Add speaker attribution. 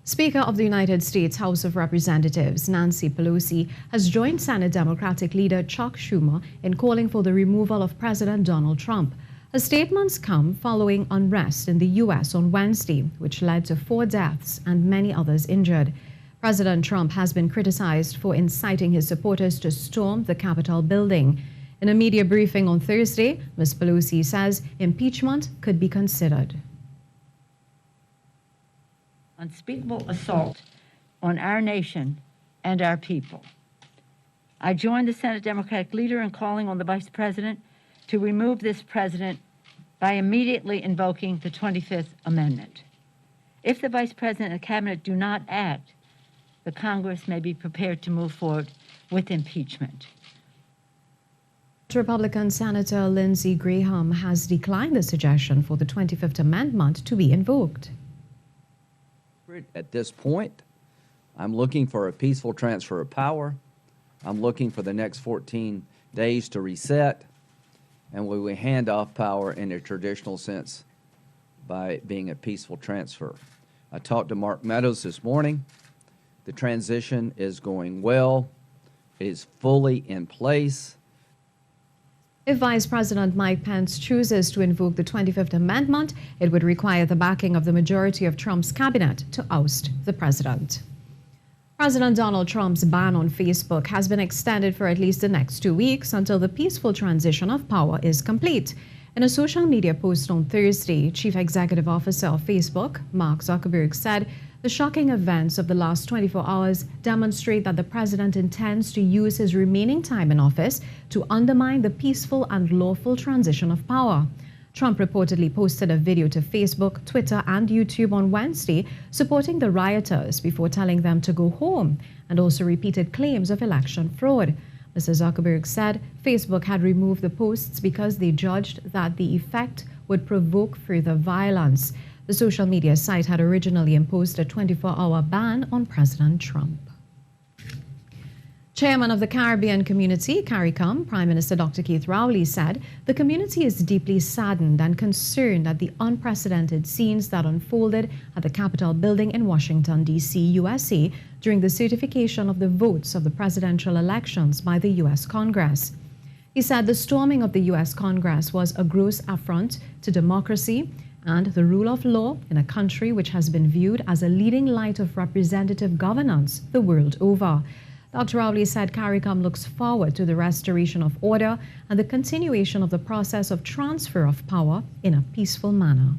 Speaker 1: Speaker of the United States House of Representatives Nancy Pelosi has joined Senate Democratic leader Chuck Schumer in calling for the removal of President Donald Trump. Her statements come following unrest in the U.S. on Wednesday, which led to 4 deaths and many others injured. President Trump has been criticized for inciting his supporters to storm the Capitol building. In a media briefing on Thursday, Ms. Pelosi says impeachment could be considered.
Speaker 2: Unspeakable assault on our nation and our people. I join the Senate Democratic leader in calling on the Vice President to remove this president by immediately invoking the 25th Amendment. If the Vice President and the Cabinet do not act, the Congress may be prepared to move forward with impeachment.
Speaker 1: Republican Senator Lindsey Graham has declined the suggestion for the 25th Amendment to be invoked.
Speaker 3: At this point, I'm looking for a peaceful transfer of power. I'm looking for the next 14 days to reset, and we will hand off power in a traditional sense by it being a peaceful transfer. I talked to Mark Meadows this morning. The transition is going well. It is fully in place.
Speaker 1: If Vice President Mike Pence chooses to invoke the 25th Amendment, it would require the backing of the majority of Trump's cabinet to oust the president. President Donald Trump's ban on Facebook has been extended for at least the next 2 weeks until the peaceful transition of power is complete. In a social media post on Thursday, Chief Executive Officer of Facebook, Mark Zuckerberg, said the shocking events of the last 24 hours demonstrate that the president intends to use his remaining time in office to undermine the peaceful and lawful transition of power. Trump reportedly posted a video to Facebook, Twitter, and YouTube on Wednesday supporting the rioters before telling them to go home, and also repeated claims of election fraud. Mr. Zuckerberg said Facebook had removed the posts because they judged that the effect would provoke further violence. The social media site had originally imposed a 24-hour ban on President Trump. Chairman of the Caribbean Community, CARICOM, Prime Minister Dr. Keith Rowley, said the community is deeply saddened and concerned at the unprecedented scenes that unfolded at the Capitol building in Washington, D.C., USA, during the certification of the votes of the presidential elections by the U.S. Congress. He said the storming of the U.S. Congress was a gross affront to democracy and the rule of law in a country which has been viewed as a leading light of representative governance the world over. Dr. Rowley said CARICOM looks forward to the restoration of order and the continuation of the process of transfer of power in a peaceful manner.